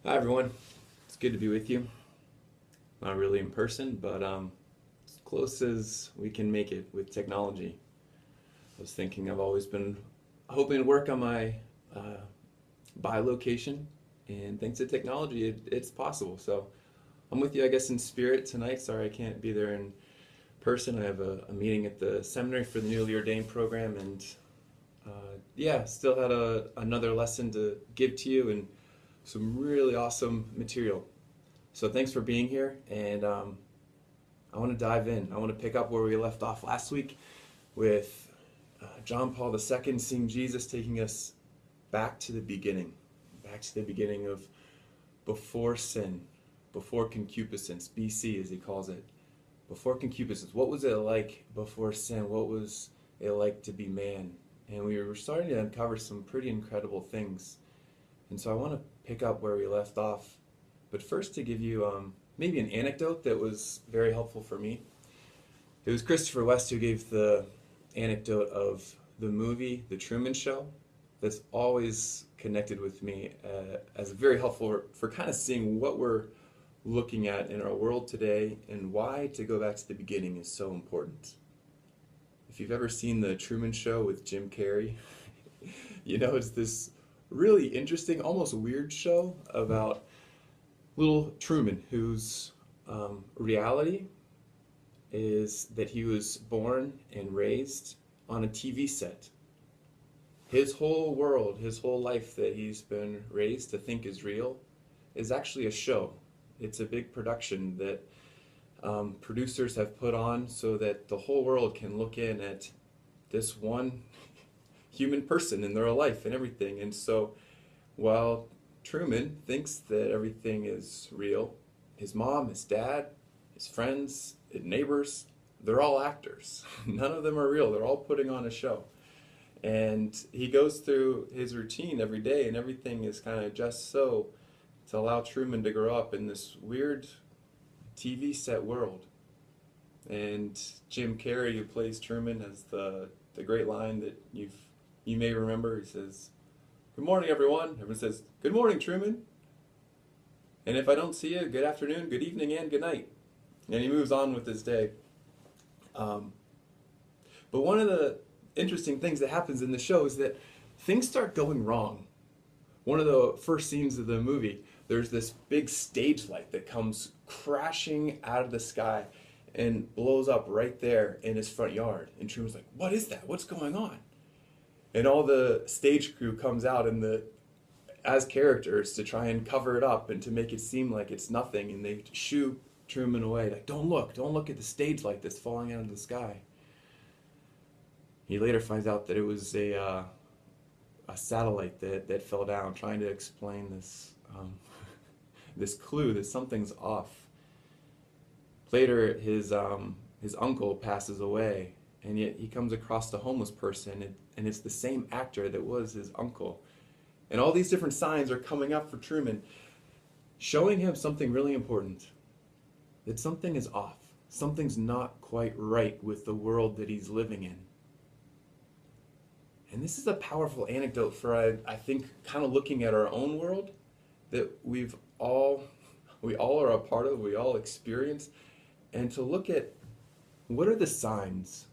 Hi everyone, it's good to be with you. Not really in person, but as close as we can make it with technology. I was thinking I've always been hoping to work on my uh, bilocation, and thanks to technology, it's possible. So I'm with you, I guess, in spirit tonight. Sorry I can't be there in person. I have a meeting at the seminary for the newly ordained program, and yeah, still had another lesson to give to you and some really awesome material. So thanks for being here, and I want to dive in. I want to pick up where we left off last week with John Paul II seeing Jesus taking us back to the beginning of before sin, before concupiscence, BC as he calls it. Before concupiscence, what was it like before sin? What was it like to be man? And we were starting to uncover some pretty incredible things. And so I want to pick up where we left off. But first, to give you maybe an anecdote that was very helpful for me. It was Christopher West who gave the anecdote of the movie The Truman Show. That's always connected with me as very helpful for kind of seeing what we're looking at in our world today and why to go back to the beginning is so important. If you've ever seen The Truman Show with Jim Carrey, you know it's this really interesting, almost weird show about little Truman, whose reality is that he was born and raised on a TV set. His whole world, his whole life that he's been raised to think is real, is actually a show. It's a big production that producers have put on so that the whole world can look in at this one human person in their life and everything. And so while Truman thinks that everything is real, his mom, his dad, his friends, his neighbors, they're all actors. None of them are real. They're all putting on a show. And he goes through his routine every day, and everything is kind of just so to allow Truman to grow up in this weird TV set world. And Jim Carrey, who plays Truman, has the great line that you may remember. He says, "Good morning, everyone." Everyone says, "Good morning, Truman." And if I don't see you, good afternoon, good evening, and good night. And he moves on with his day. Um, but one of the interesting things that happens in the show is that things start going wrong. One of the first scenes of the movie, there's this big stage light that comes crashing out of the sky and blows up right there in his front yard. And Truman's like, "What is that? What's going on?" And all the stage crew comes out and as characters to try and cover it up and to make it seem like it's nothing, and they shoo Truman away. Like, don't look at the stage light that's falling out of the sky. He later finds out that it was a satellite that fell down, trying to explain this this clue that something's off. Later, his uncle passes away, and yet he comes across a homeless person, and it's the same actor that was his uncle. And all these different signs are coming up for Truman, showing him something really important, that something is off. Something's not quite right with the world that he's living in. And this is a powerful anecdote for, I think, kind of looking at our own world that we all are a part of, we all experience, and to look at what are the signs,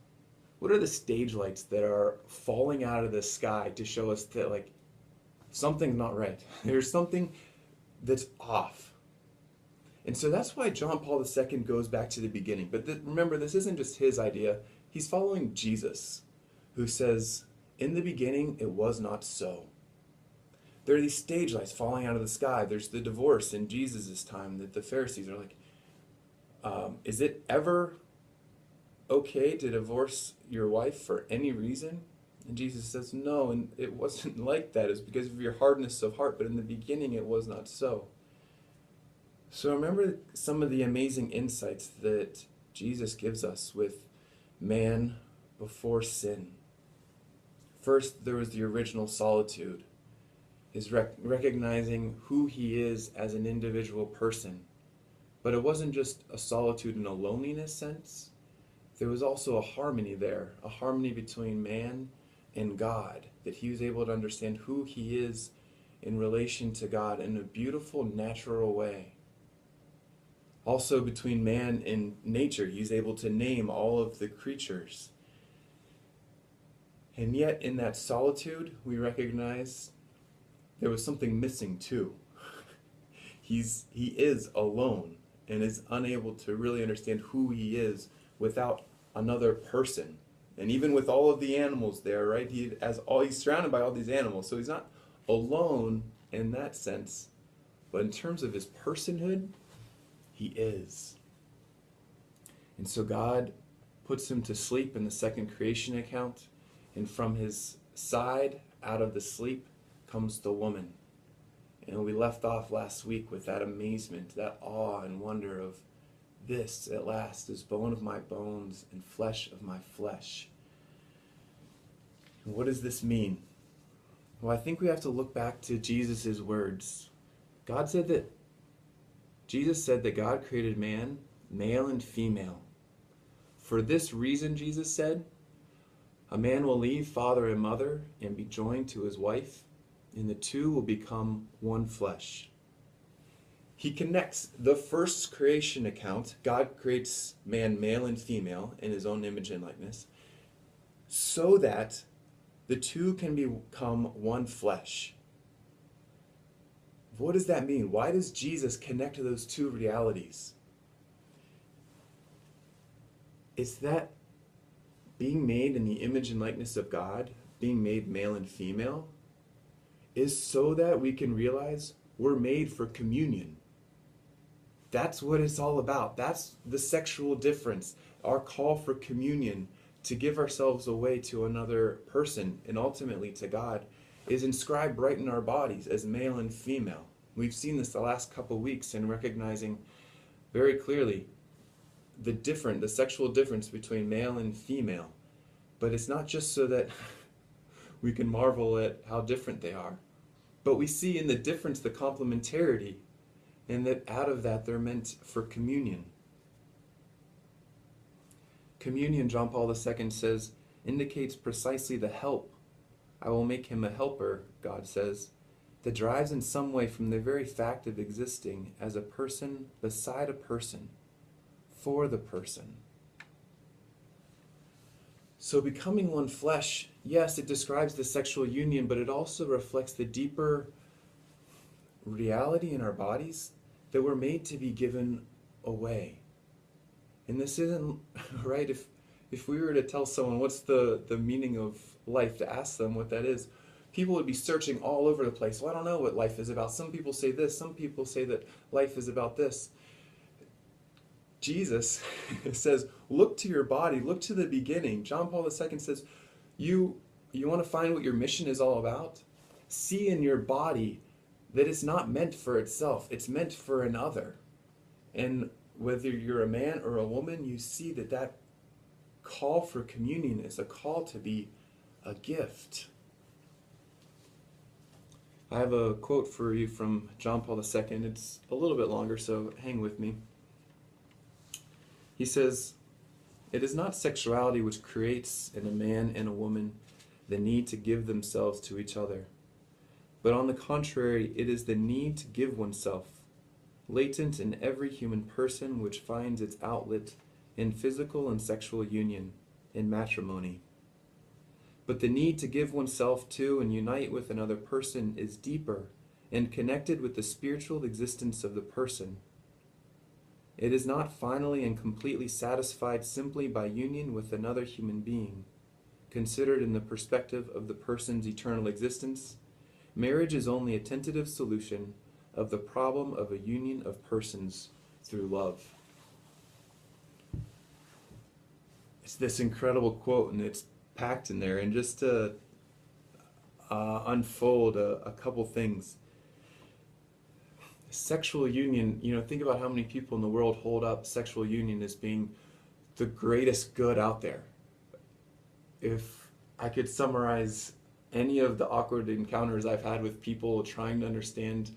what are the stage lights that are falling out of the sky to show us that, like, something's not right. There's something that's off. And so that's why John Paul II goes back to the beginning. But remember, this isn't just his idea. He's following Jesus, who says, "In the beginning, it was not so." There are these stage lights falling out of the sky. There's the divorce in Jesus' time that the Pharisees are like, is it ever okay to divorce your wife for any reason? And Jesus says, no, and it wasn't like that. It's because of your hardness of heart, but in the beginning it was not so. So remember some of the amazing insights that Jesus gives us with man before sin. First, there was the original solitude, is recognizing who he is as an individual person. But it wasn't just a solitude in a loneliness sense. There was also a harmony there, a harmony between man and God, that he was able to understand who he is in relation to God in a beautiful, natural way. Also, between man and nature, he's able to name all of the creatures. And yet, in that solitude, we recognize there was something missing too. He is alone and is unable to really understand who he is without another person. And even with all of the animals there, right? He's surrounded by all these animals, so he's not alone in that sense. But in terms of his personhood, he is. And so God puts him to sleep in the second creation account, and from his side, out of the sleep, comes the woman. And we left off last week with that amazement, that awe and wonder of this, at last, is bone of my bones and flesh of my flesh. And what does this mean? Well, I think we have to look back to Jesus' words. Jesus said that God created man, male and female. For this reason, Jesus said, a man will leave father and mother and be joined to his wife, and the two will become one flesh. He connects the first creation account. God creates man, male and female, in his own image and likeness, so that the two can become one flesh. What does that mean? Why does Jesus connect those two realities? It's that being made in the image and likeness of God, being made male and female, is so that we can realize we're made for communion. That's what it's all about. That's the sexual difference. Our call for communion, to give ourselves away to another person and ultimately to God, is inscribed right in our bodies as male and female. We've seen this the last couple weeks in recognizing very clearly the sexual difference between male and female. But it's not just so that we can marvel at how different they are, but we see in the difference the complementarity, and that out of that they're meant for communion. Communion, John Paul II says, indicates precisely the help. I will make him a helper, God says, that derives in some way from the very fact of existing as a person beside a person, for the person. So becoming one flesh, yes, it describes the sexual union, but it also reflects the deeper reality in our bodies that we're made to be given away. And this isn't, right, if we were to tell someone what's the meaning of life, to ask them what that is, people would be searching all over the place. Well, I don't know what life is about. Some people say this, some people say that life is about this. Jesus says, look to your body, look to the beginning. John Paul II says, you want to find what your mission is all about? See in your body that it's not meant for itself, it's meant for another. And whether you're a man or a woman, you see that call for communion is a call to be a gift. I have a quote for you from John Paul II. It's a little bit longer, so hang with me. He says, it is not sexuality which creates in a man and a woman the need to give themselves to each other, but on the contrary, it is the need to give oneself, latent in every human person, which finds its outlet in physical and sexual union, in matrimony. But the need to give oneself to and unite with another person is deeper and connected with the spiritual existence of the person. It is not finally and completely satisfied simply by union with another human being. Considered in the perspective of the person's eternal existence, marriage is only a tentative solution of the problem of a union of persons through love. It's this incredible quote, and it's packed in there. And just to unfold a couple things. Sexual union, think about how many people in the world hold up sexual union as being the greatest good out there. If I could summarize any of the awkward encounters I've had with people trying to understand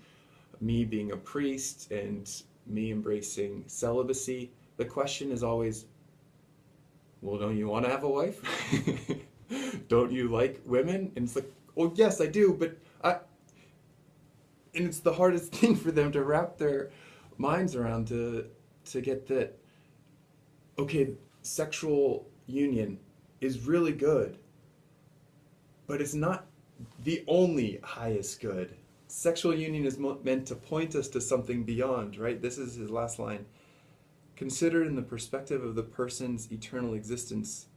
me being a priest and me embracing celibacy, the question is always, well, don't you want to have a wife? Don't you like women? And it's like, well, yes, I do, but And it's the hardest thing for them to wrap their minds around, to get that, okay, sexual union is really good, but it's not the only highest good. Sexual union is meant to point us to something beyond, right? This is his last line. Considered in the perspective of the person's eternal existence,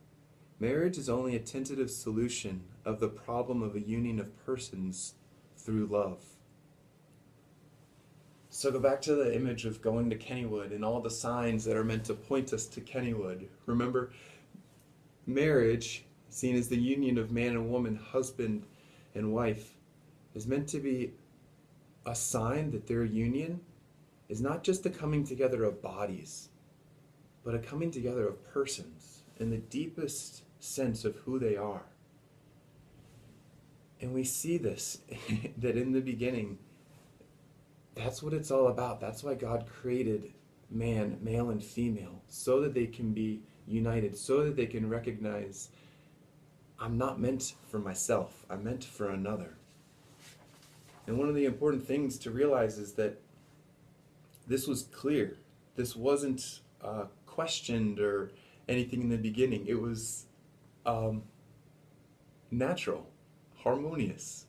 marriage is only a tentative solution of the problem of a union of persons through love. So go back to the image of going to Kennywood and all the signs that are meant to point us to Kennywood. Remember, marriage, seen as the union of man and woman, husband and wife, is meant to be a sign that their union is not just a coming together of bodies, but a coming together of persons in the deepest sense of who they are. And we see this, that in the beginning, that's what it's all about. That's why God created man, male and female, so that they can be united, so that they can recognize, I'm not meant for myself, I'm meant for another. And one of the important things to realize is that this was clear. This wasn't questioned or anything in the beginning. It was natural, harmonious.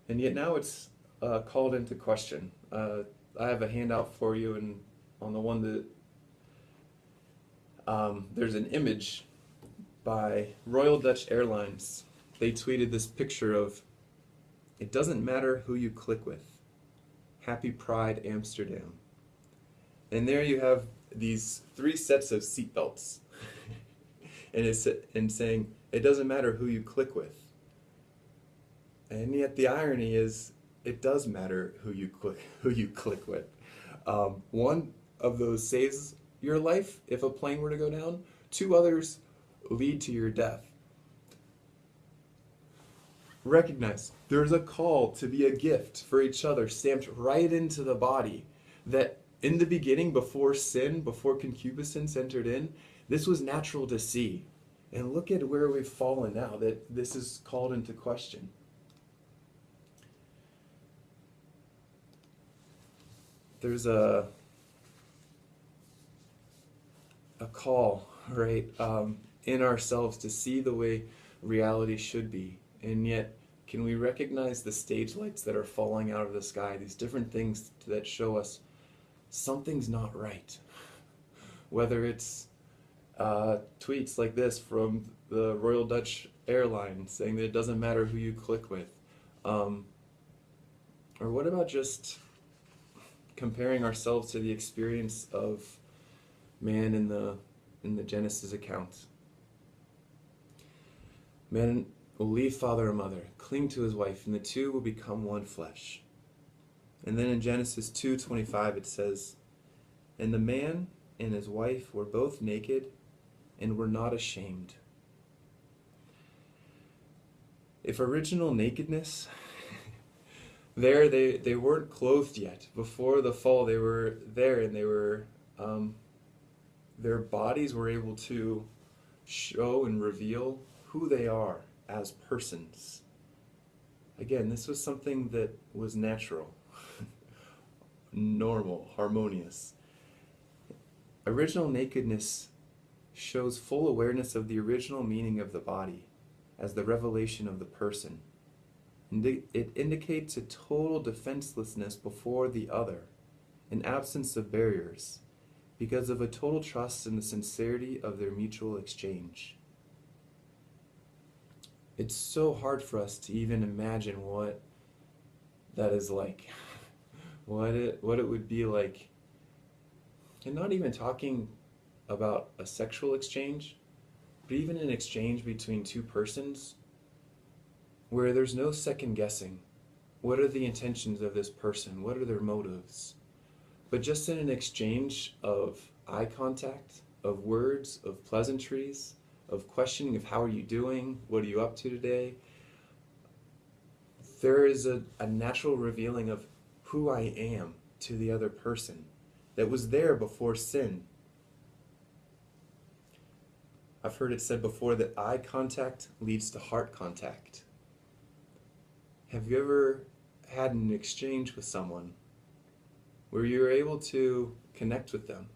And yet now it's called into question. I have a handout for you, and on the one that there's an image by Royal Dutch Airlines. They tweeted this picture of, it doesn't matter who you click with. Happy Pride Amsterdam. And there you have these 3 sets of seatbelts. And it's saying, it doesn't matter who you click with. And yet the irony is, it does matter who you click with. One of those saves your life if a plane were to go down. 2 others lead to your death. Recognize there's a call to be a gift for each other, stamped right into the body. That in the beginning, before sin, before concupiscence entered in, this was natural to see. And look at where we've fallen now, that this is called into question. There's a call, right, in ourselves to see the way reality should be. And yet, can we recognize the stage lights that are falling out of the sky, these different things that show us something's not right? Whether it's tweets like this from the Royal Dutch Airlines saying that it doesn't matter who you click with. Or what about just comparing ourselves to the experience of man in the Genesis account? Man will leave father and mother, cling to his wife, and the 2 will become one flesh. And then in Genesis 2:25 it says, and the man and his wife were both naked and were not ashamed. If original nakedness, there they weren't clothed yet. Before the fall they were there, and they were their bodies were able to show and reveal who they are as persons. Again, this was something that was natural, normal, harmonious. Original nakedness shows full awareness of the original meaning of the body as the revelation of the person. It indicates a total defenselessness before the other, an absence of barriers, because of a total trust in the sincerity of their mutual exchange. It's so hard for us to even imagine what that is like, what it would be like. And not even talking about a sexual exchange, but even an exchange between 2 persons where there's no second guessing. What are the intentions of this person? What are their motives? But just in an exchange of eye contact, of words, of pleasantries, of questioning of how are you doing, what are you up to today, there is a natural revealing of who I am to the other person that was there before sin. I've heard it said before that eye contact leads to heart contact. Have you ever had an exchange with someone where you were able to connect with them,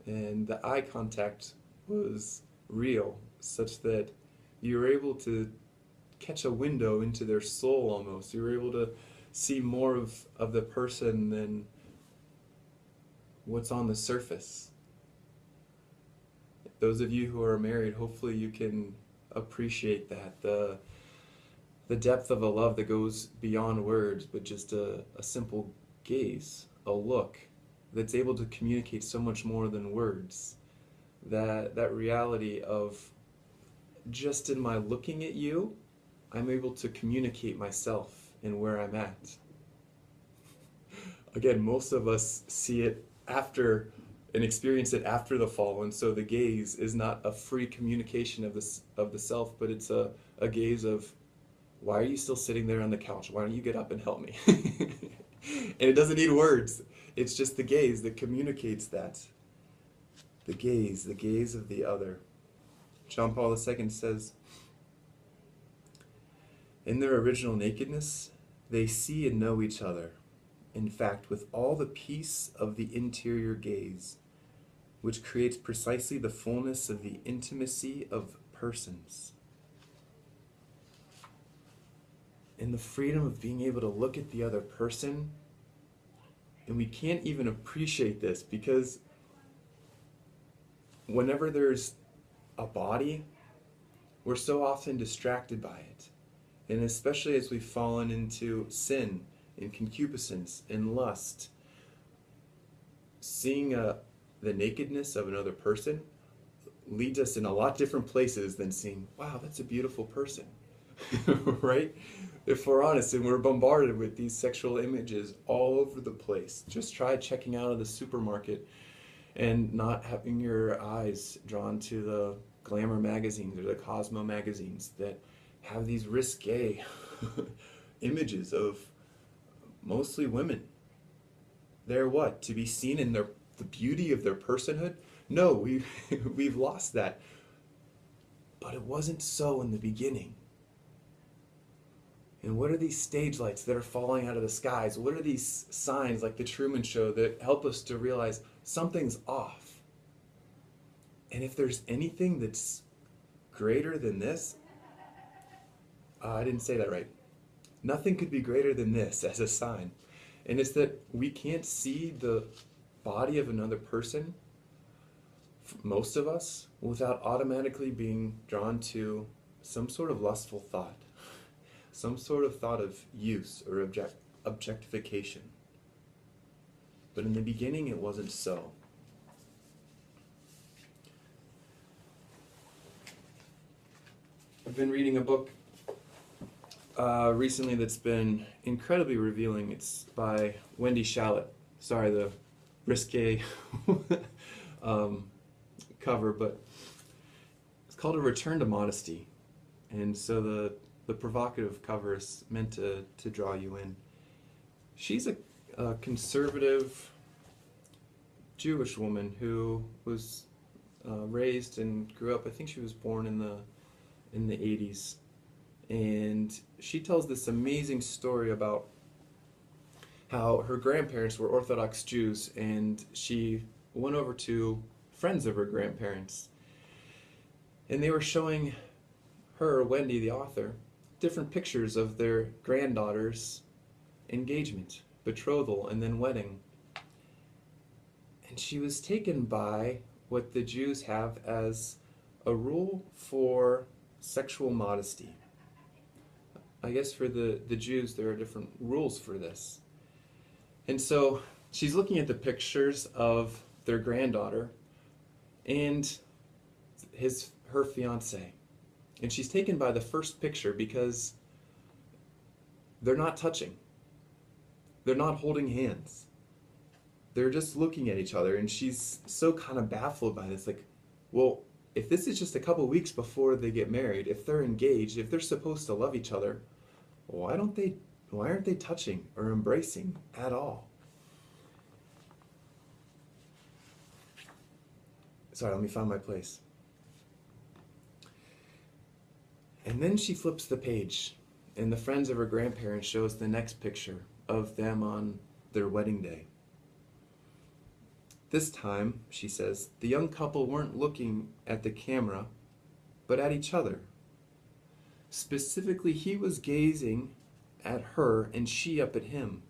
and the eye contact was real, such that you were able to catch a window into their soul almost. You were able to see more of the person than what's on the surface. Those of you who are married, hopefully you can appreciate that. The depth of a love that goes beyond words, but just a simple gaze, a look that's able to communicate so much more than words. That reality of just in my looking at you, I'm able to communicate myself and where I'm at. Again, most of us see it after and experience it after the fall, and so the gaze is not a free communication of the self, but it's a gaze of, why are you still sitting there on the couch? Why don't you get up and help me? And it doesn't need words. It's just the gaze that communicates that. The gaze of the other. John Paul II says, in their original nakedness, they see and know each other, in fact, with all the peace of the interior gaze, which creates precisely the fullness of the intimacy of persons. In the freedom of being able to look at the other person, and we can't even appreciate this because whenever there's a body, we're so often distracted by it. And especially as we've fallen into sin and concupiscence and lust, seeing the nakedness of another person leads us in a lot different places than seeing, wow, that's a beautiful person. Right? If we're honest, and we're bombarded with these sexual images all over the place, just try checking out of the supermarket and not having your eyes drawn to the glamour magazines or the Cosmo magazines that have these risque images of mostly women. They're what? To be seen in the beauty of their personhood? No, we've lost that. But it wasn't so in the beginning. And what are these stage lights that are falling out of the skies? What are these signs like the Truman Show that help us to realize something's off? And if there's anything that's greater than this, I didn't say that right. Nothing could be greater than this as a sign. And it's that we can't see the body of another person, most of us, without automatically being drawn to some sort of lustful thought, some sort of thought of use or objectification. But in the beginning, it wasn't so. I've been reading a book recently that's been incredibly revealing. It's by Wendy Shallot. Sorry, the risque cover, but it's called A Return to Modesty. And so the provocative cover is meant to draw you in. She's a conservative Jewish woman who was raised and grew up, I think she was born in the 80s. And she tells this amazing story about how her grandparents were Orthodox Jews, and she went over to friends of her grandparents. And they were showing her, Wendy, the author, different pictures of their granddaughter's engagement, betrothal, and then wedding. And she was taken by what the Jews have as a rule for sexual modesty. I guess for the Jews there are different rules for this. And so she's looking at the pictures of their granddaughter and her fiance. And she's taken by the first picture because they're not touching. They're not holding hands. They're just looking at each other, and she's so kind of baffled by this, like, well, if this is just a couple weeks before they get married, if they're engaged, if they're supposed to love each other, why aren't they touching or embracing at all? Sorry, let me find my place. And then she flips the page, And the friends of her grandparents show us the next picture of them on their wedding day. This time, she says, the young couple weren't looking at the camera, but at each other. Specifically, he was gazing at her and she up at him.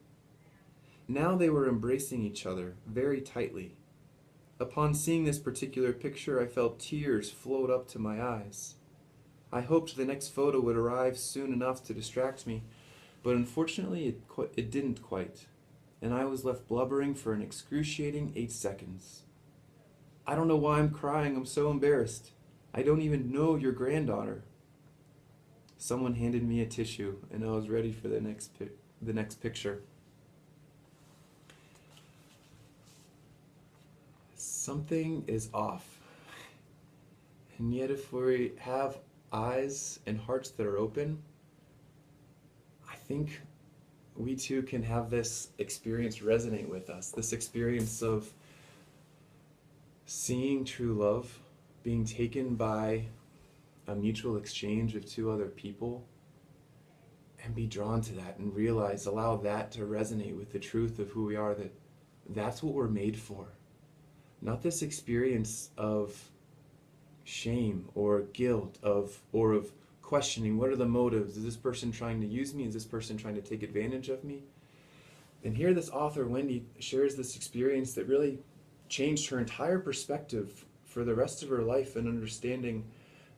Now they were embracing each other very tightly. Upon seeing this particular picture, I felt tears float up to my eyes. I hoped the next photo would arrive soon enough to distract me, but unfortunately it didn't quite, and I was left blubbering for an excruciating 8 seconds. I don't know why I'm crying, I'm so embarrassed. I don't even know your granddaughter. Someone handed me a tissue, and I was ready for the next picture. Something is off. And yet if we have eyes and hearts that are open, I think we too can have this experience resonate with us. This experience of seeing true love, being taken by a mutual exchange of two other people, and be drawn to that and realize, allow that to resonate with the truth of who we are, that that's what we're made for. Not this experience of shame or guilt or of questioning, what are the motives? Is this person trying to use me? Is this person trying to take advantage of me? And here this author, Wendy, shares this experience that really changed her entire perspective for the rest of her life in understanding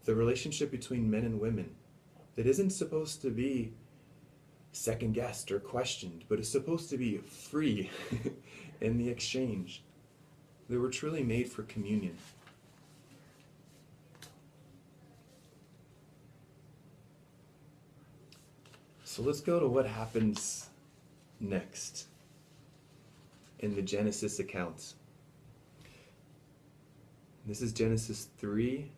the relationship between men and women. That isn't supposed to be second guessed or questioned, but is supposed to be free in the exchange. They were truly made for communion. So let's go to what happens next in the Genesis account. This is Genesis 3,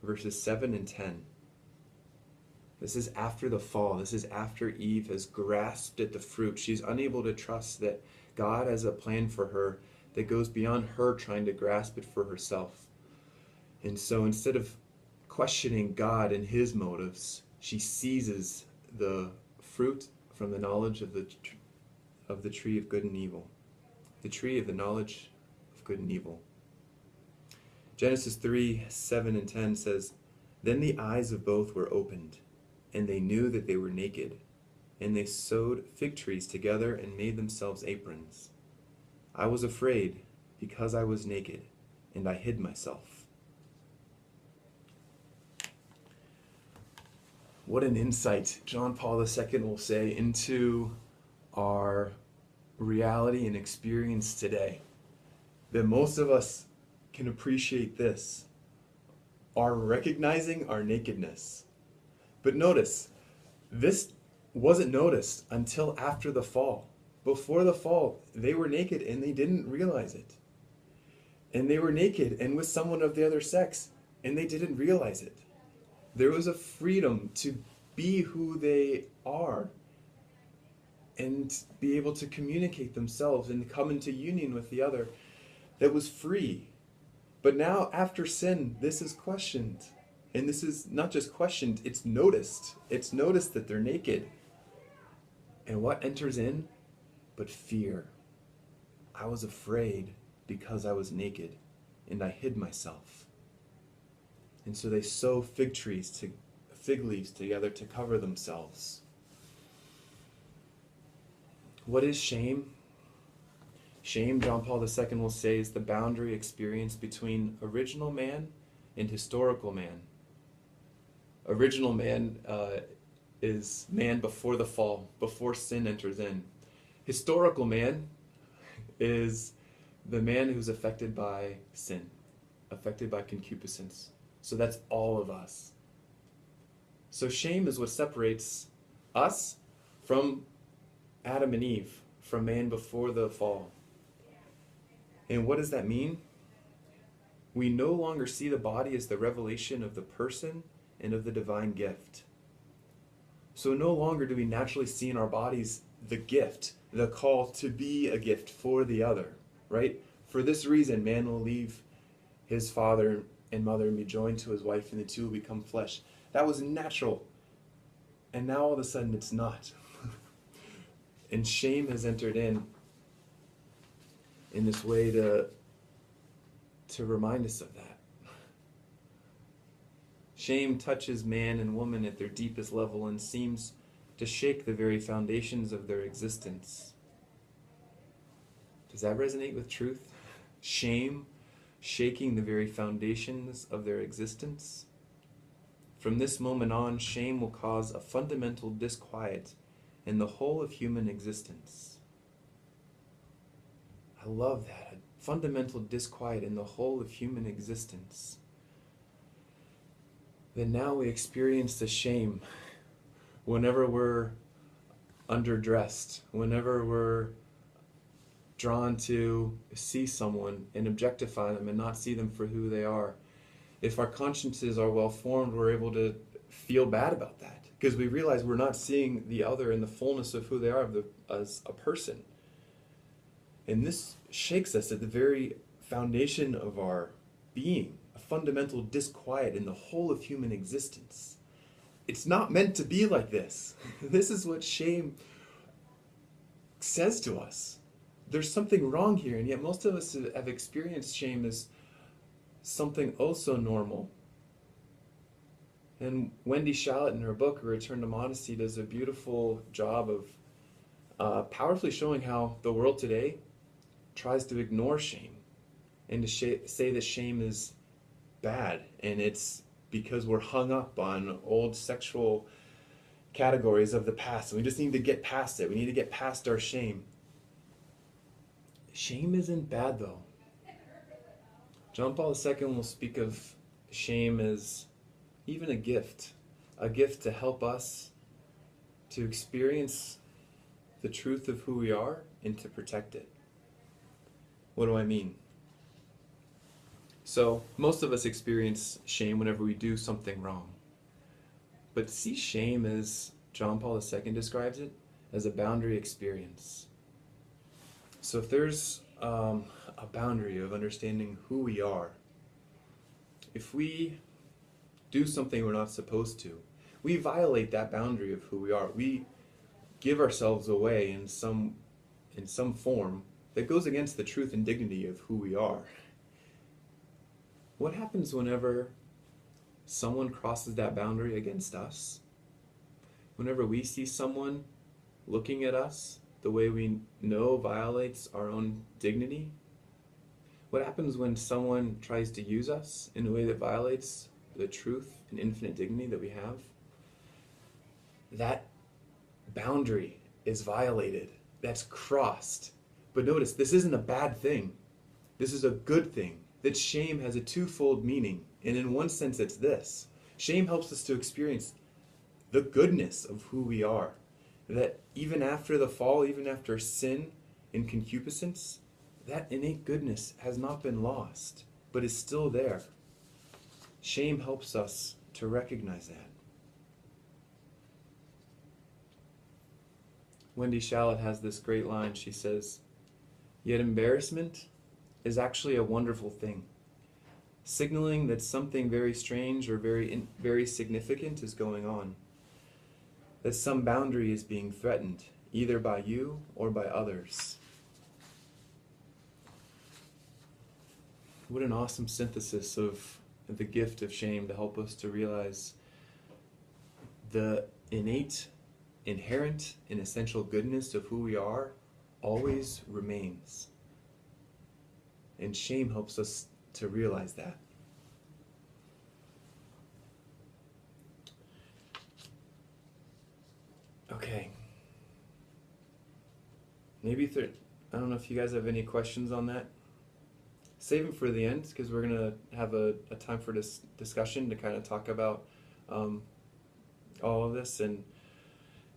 verses 7 and 10. This is after the fall. This is after Eve has grasped at the fruit. She's unable to trust that God has a plan for her that goes beyond her trying to grasp it for herself. And so instead of questioning God and his motives, she seizes the fruit from the knowledge of the tree of good and evil. The tree of the knowledge of good and evil. Genesis 3, 7 and 10 says, Then the eyes of both were opened, and they knew that they were naked, and they sewed fig trees together and made themselves aprons. I was afraid because I was naked, and I hid myself. What an insight John Paul II will say into our reality and experience today. That most of us can appreciate this, our recognizing our nakedness. But notice, this wasn't noticed until after the fall. Before the fall, they were naked and they didn't realize it. And they were naked and with someone of the other sex, and they didn't realize it. There was a freedom to be who they are and be able to communicate themselves and come into union with the other that was free. But now, after sin, this is questioned. And this is not just questioned, it's noticed. It's noticed that they're naked. And what enters in? But fear. I was afraid because I was naked, and I hid myself. And so they sew fig leaves together to cover themselves. What is shame? Shame, John Paul II will say, is the boundary experience between original man and historical man. Original man is man before the fall, before sin enters in. Historical man is the man who's affected by sin, affected by concupiscence. So that's all of us. So shame is what separates us from Adam and Eve, from man before the fall. And what does that mean? We no longer see the body as the revelation of the person and of the divine gift. So no longer do we naturally see in our bodies the gift, the call to be a gift for the other, right? For this reason, man will leave his father and mother and be joined to his wife, and the two will become flesh. That was natural. And now all of a sudden it's not. And shame has entered in this way to remind us of that. Shame touches man and woman at their deepest level and seems to shake the very foundations of their existence. Does that resonate with truth? Shame shaking the very foundations of their existence? From this moment on, shame will cause a fundamental disquiet in the whole of human existence. I love that. A fundamental disquiet in the whole of human existence. Then now we experience the shame whenever we're underdressed, whenever we're drawn to see someone and objectify them and not see them for who they are. If our consciences are well formed, we're able to feel bad about that because we realize we're not seeing the other in the fullness of who they are as a person. And this shakes us at the very foundation of our being, a fundamental disquiet in the whole of human existence. It's not meant to be like this. This is what shame says to us. There's something wrong here, and yet most of us have experienced shame as something oh so normal. And Wendy Shallot in her book, A Return to Modesty, does a beautiful job of powerfully showing how the world today tries to ignore shame and to say that shame is bad, and it's because we're hung up on old sexual categories of the past, and we just need to get past it. We need to get past our shame. Shame isn't bad, though. John Paul II will speak of shame as even a gift to help us to experience the truth of who we are and to protect it. What do I mean? So, most of us experience shame whenever we do something wrong. But see shame, as John Paul II describes it, as a boundary experience. So if there's a boundary of understanding who we are, if we do something we're not supposed to, we violate that boundary of who we are. We give ourselves away in some form that goes against the truth and dignity of who we are. What happens whenever someone crosses that boundary against us? Whenever we see someone looking at us the way we know violates our own dignity? What happens when someone tries to use us in a way that violates the truth and infinite dignity that we have? That boundary is violated. That's crossed. But notice, this isn't a bad thing. This is a good thing. That shame has a twofold meaning. And in one sense, it's this. Shame helps us to experience the goodness of who we are. That even after the fall, even after sin and concupiscence, that innate goodness has not been lost, but is still there. Shame helps us to recognize that. Wendy Shallot has this great line. She says, "Yet embarrassment is actually a wonderful thing, signaling that something very strange or very significant is going on. That some boundary is being threatened, either by you or by others." What an awesome synthesis of the gift of shame to help us to realize the innate, inherent, and essential goodness of who we are always remains. And shame helps us to realize that. Okay. Maybe I don't know if you guys have any questions on that. Save them for the end, because we're going to have a time for this discussion to kind of talk about all of this. And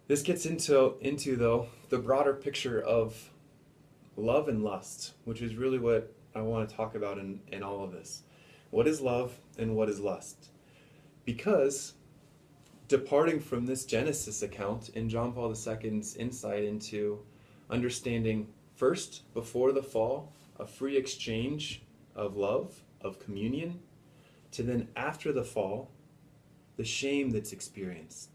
this gets into though, the broader picture of love and lust, which is really what I want to talk about in all of this. What is love and what is lust? Because departing from this Genesis account in John Paul II's insight into understanding first, before the fall, a free exchange of love, of communion, to then after the fall, the shame that's experienced.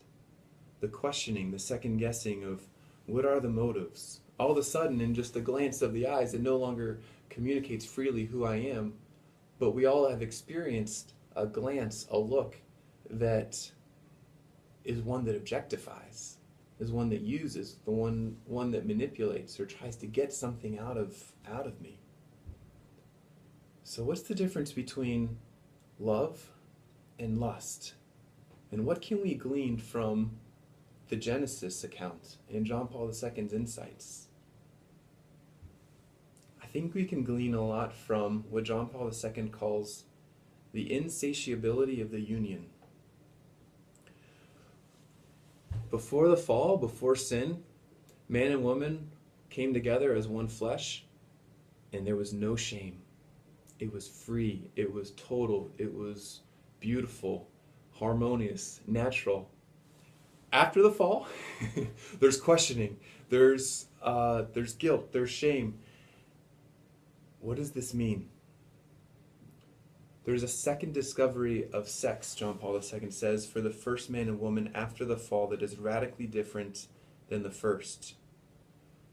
the questioning, the second guessing of what are the motives. All of a sudden, in just a glance of the eyes, it no longer communicates freely who I am, but we all have experienced a glance, a look that is one that objectifies, is one that uses, the one that manipulates or tries to get something out of me. So what's the difference between love and lust? And what can we glean from the Genesis account and John Paul II's insights? I think we can glean a lot from what John Paul II calls the insatiability of the union. Before the fall, before sin, man and woman came together as one flesh, and there was no shame. It was free, it was total, it was beautiful, harmonious, natural. After the fall, there's questioning, there's guilt, there's shame. What does this mean? There's a second discovery of sex, John Paul II says, for the first man and woman after the fall that is radically different than the first.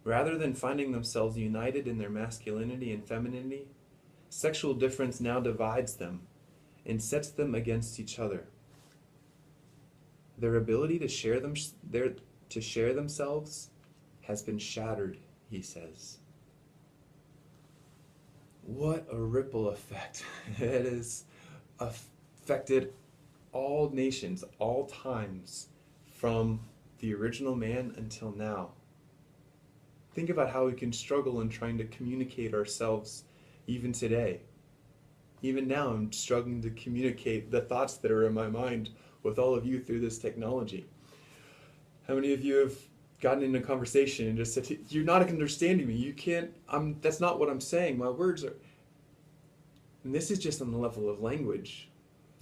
Rather than finding themselves united in their masculinity and femininity, sexual difference now divides them and sets them against each other. Their ability to share themselves has been shattered, he says. What a ripple effect. It has affected all nations, all times, from the original man until now. Think about how we can struggle in trying to communicate ourselves even today. Even now, I'm struggling to communicate the thoughts that are in my mind with all of you through this technology. How many of you have gotten in a conversation and just said, you're not understanding me, you can't, that's not what I'm saying, my words are... And this is just on the level of language.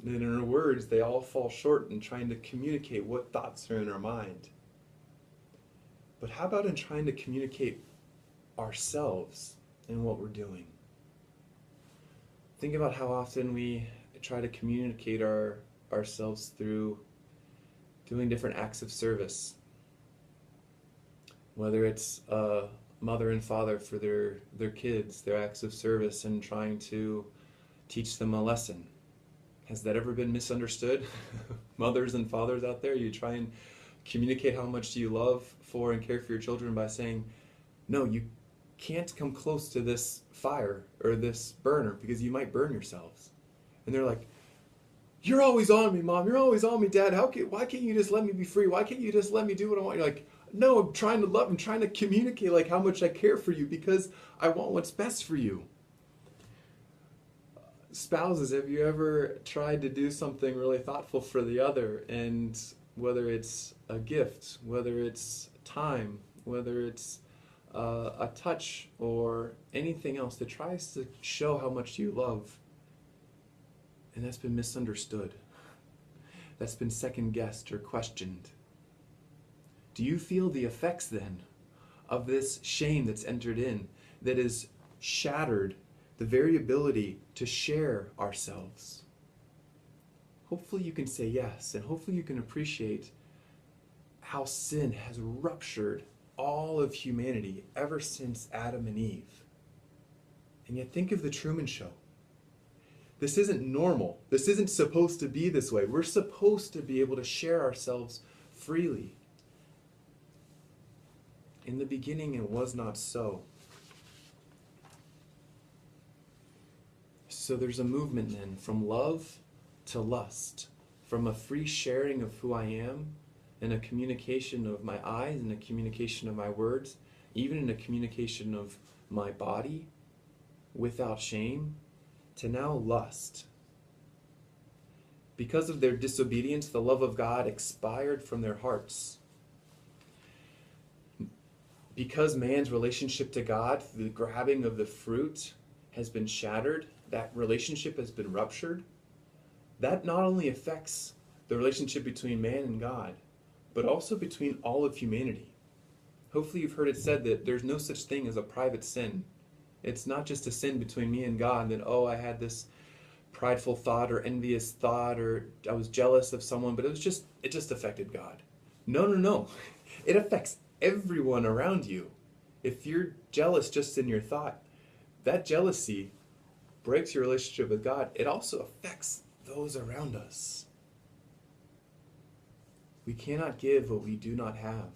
And in our words, they all fall short in trying to communicate what thoughts are in our mind. But how about in trying to communicate ourselves and what we're doing? Think about how often we try to communicate ourselves through doing different acts of service. Whether it's mother and father for their kids, their acts of service and trying to teach them a lesson. Has that ever been misunderstood? Mothers and fathers out there, you try and communicate how much you love for and care for your children by saying, no, you can't come close to this fire or this burner because you might burn yourselves. And they're like, you're always on me, Mom. You're always on me, Dad. Why can't you just let me be free? Why can't you just let me do what I want? You're like, no, I'm trying to love. I'm trying to communicate like how much I care for you because I want what's best for you. Spouses, have you ever tried to do something really thoughtful for the other, and whether it's a gift, whether it's time, whether it's a touch or anything else that tries to show how much you love, and that's been misunderstood, that's been second guessed or questioned? Do you feel the effects then of this shame that's entered in, that has shattered the very ability to share ourselves? Hopefully you can say yes, and hopefully you can appreciate how sin has ruptured all of humanity ever since Adam and Eve. And yet think of the Truman Show. This isn't normal. This isn't supposed to be this way. We're supposed to be able to share ourselves freely. In the beginning it was not so. So there's a movement then from love to lust, from a free sharing of who I am and a communication of my eyes and a communication of my words, even in a communication of my body without shame, to now lust. Because of their disobedience, the love of God expired from their hearts. Because man's relationship to God, the grabbing of the fruit, has been shattered, that relationship has been ruptured, that not only affects the relationship between man and God, but also between all of humanity. Hopefully you've heard it said that there's no such thing as a private sin. It's not just a sin between me and God that, oh, I had this prideful thought or envious thought or I was jealous of someone, but it just affected God. No, no, no. It affects everyone around you. If you're jealous just in your thought, that jealousy breaks your relationship with God. It also affects those around us. We cannot give what we do not have.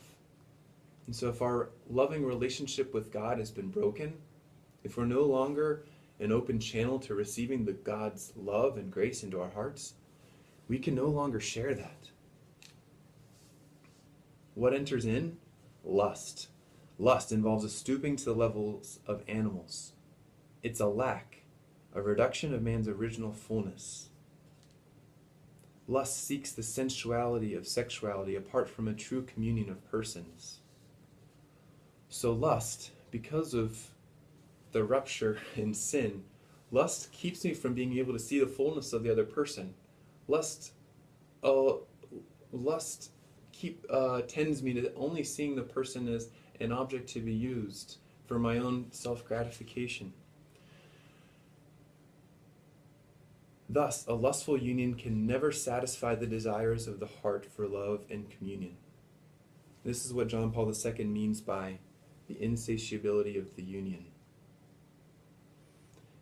And so if our loving relationship with God has been broken, if we're no longer an open channel to receiving the God's love and grace into our hearts, we can no longer share that. What enters in? Lust. Lust involves a stooping to the levels of animals. It's a lack, a reduction of man's original fullness. Lust seeks the sensuality of sexuality apart from a true communion of persons. So lust, because of the rupture in sin, lust keeps me from being able to see the fullness of the other person. Lust tends me to only seeing the person as an object to be used for my own self-gratification. Thus, a lustful union can never satisfy the desires of the heart for love and communion. This is what John Paul II means by the insatiability of the union.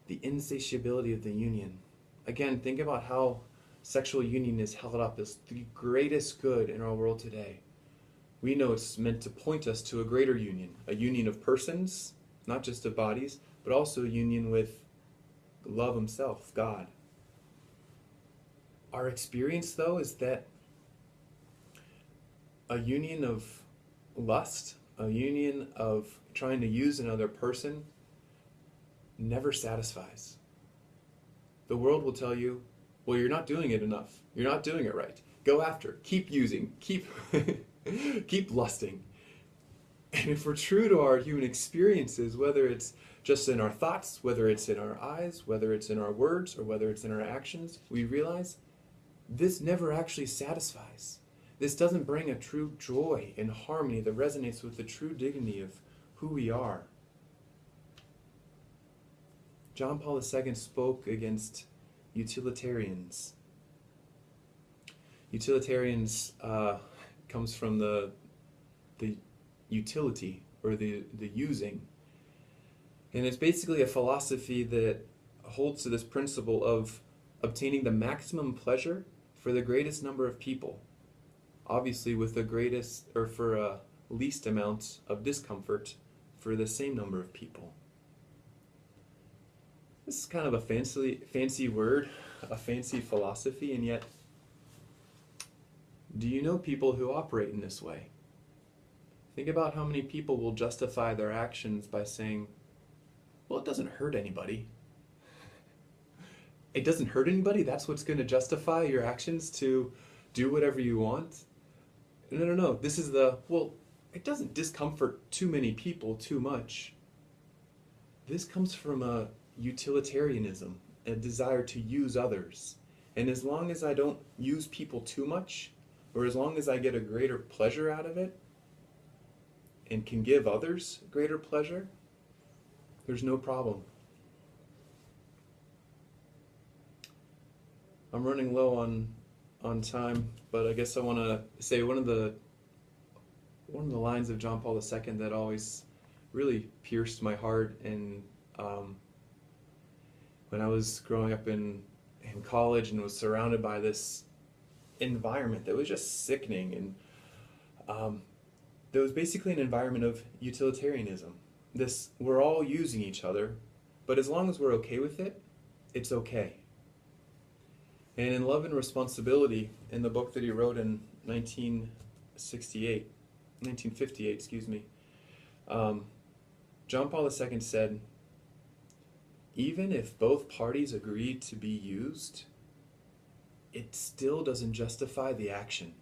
The insatiability of the union. Again, think about how sexual union is held up as the greatest good in our world today. We know it's meant to point us to a greater union, a union of persons, not just of bodies, but also a union with love himself, God. Our experience, though, is that a union of lust, a union of trying to use another person, never satisfies. The world will tell you, well, you're not doing it enough. You're not doing it right. Go after. Keep using. Keep lusting. And if we're true to our human experiences, whether it's just in our thoughts, whether it's in our eyes, whether it's in our words, or whether it's in our actions, we realize this never actually satisfies. This doesn't bring a true joy and harmony that resonates with the true dignity of who we are. John Paul II spoke against utilitarians. Utilitarians comes from the utility, or the using. And it's basically a philosophy that holds to this principle of obtaining the maximum pleasure for the greatest number of people, obviously with the greatest, or for a least amount of discomfort for the same number of people. This is kind of a fancy word, a fancy philosophy, and yet, do you know people who operate in this way? Think about how many people will justify their actions by saying, well, it doesn't hurt anybody. It doesn't hurt anybody? That's what's going to justify your actions to do whatever you want? No. This is well, it doesn't discomfort too many people too much. This comes from a utilitarianism, a desire to use others. And as long as I don't use people too much, or as long as I get a greater pleasure out of it, and can give others greater pleasure, there's no problem. I'm running low on time, but I guess I want to say one of the lines of John Paul II that always really pierced my heart, and when I was growing up in college and was surrounded by this environment that was just sickening, and there was basically an environment of utilitarianism. We're all using each other, but as long as we're okay with it, it's okay. And in Love and Responsibility, in the book that he wrote in 1958, John Paul II said, even if both parties agree to be used, it still doesn't justify the action.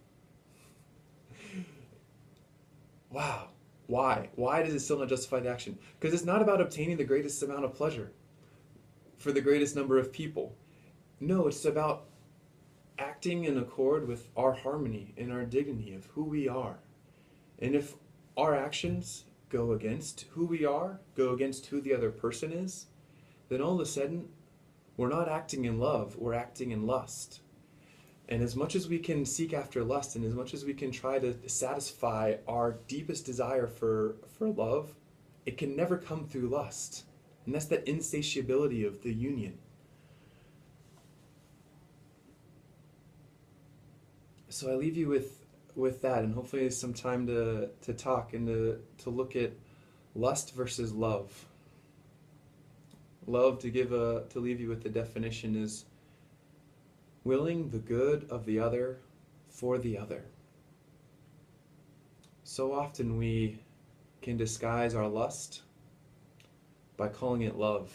Wow. Why? Why does it still not justify the action? Because it's not about obtaining the greatest amount of pleasure for the greatest number of people. No, it's about acting in accord with our harmony and our dignity of who we are. And if our actions go against who we are, go against who the other person is, then all of a sudden, we're not acting in love, we're acting in lust. And as much as we can seek after lust, and as much as we can try to satisfy our deepest desire for love, it can never come through lust. And that's that insatiability of the union. So I leave you with that, and hopefully some time to talk and to look at lust versus love. Love, to leave you with the definition, is willing the good of the other for the other. So often we can disguise our lust by calling it love.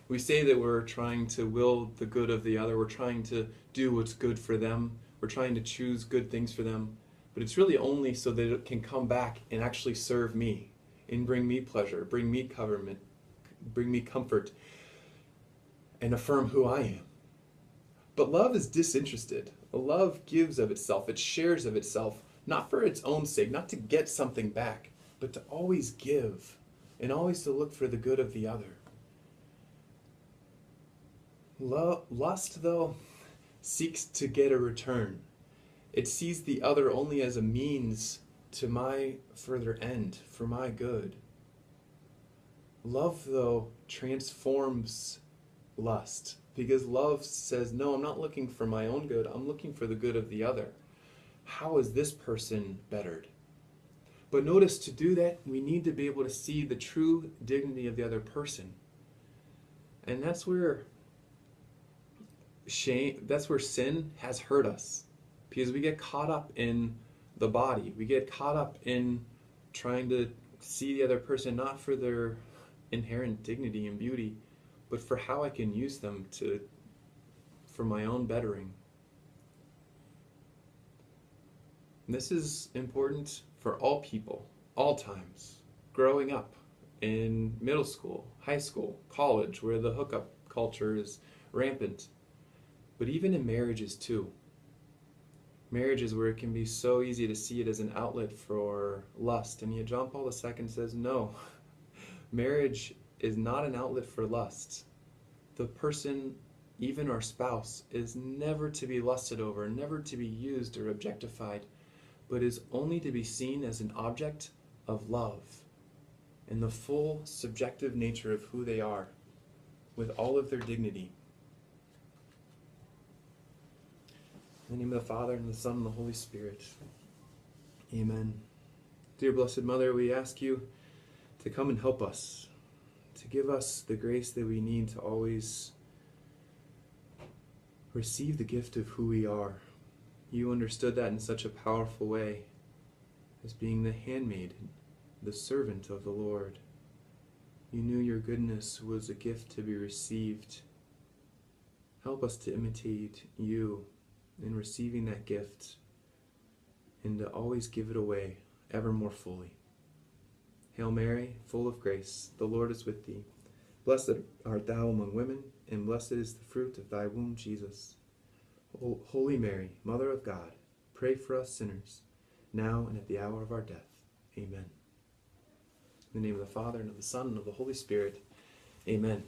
We say that we're trying to will the good of the other, we're trying to do what's good for them, we're trying to choose good things for them, but it's really only so that it can come back and actually serve me and bring me pleasure, bring me coverment, bring me comfort, and affirm who I am. But love is disinterested. Love gives of itself, it shares of itself, not for its own sake, not to get something back, but to always give and always to look for the good of the other. Lust, though, seeks to get a return. It sees the other only as a means to my further end, for my good. Love, though, transforms lust, because love says, no, I'm not looking for my own good, I'm looking for the good of the other. How is this person bettered? But notice, to do that, we need to be able to see the true dignity of the other person. And that's where sin has hurt us, because we get caught up in the body. We get caught up in trying to see the other person not for their inherent dignity and beauty, but for how I can use them for my own bettering. And this is important for all people, all times. Growing up in middle school, high school, college, where the hookup culture is rampant. But even in marriages too. Marriages where it can be so easy to see it as an outlet for lust. And yet John Paul II says, no, marriage is not an outlet for lust. The person, even our spouse, is never to be lusted over, never to be used or objectified, but is only to be seen as an object of love in the full subjective nature of who they are, with all of their dignity. In the name of the Father, and the Son, and the Holy Spirit. Amen. Dear Blessed Mother, we ask you to come and help us, to give us the grace that we need to always receive the gift of who we are. You understood that in such a powerful way, as being the handmaid, the servant of the Lord. You knew your goodness was a gift to be received. Help us to imitate you in receiving that gift, and to always give it away ever more fully. Hail Mary, full of grace, the Lord is with thee. Blessed art thou among women, and blessed is the fruit of thy womb, Jesus. Holy Mary, Mother of God, pray for us sinners, now and at the hour of our death. Amen. In the name of the Father, and of the Son, and of the Holy Spirit. Amen.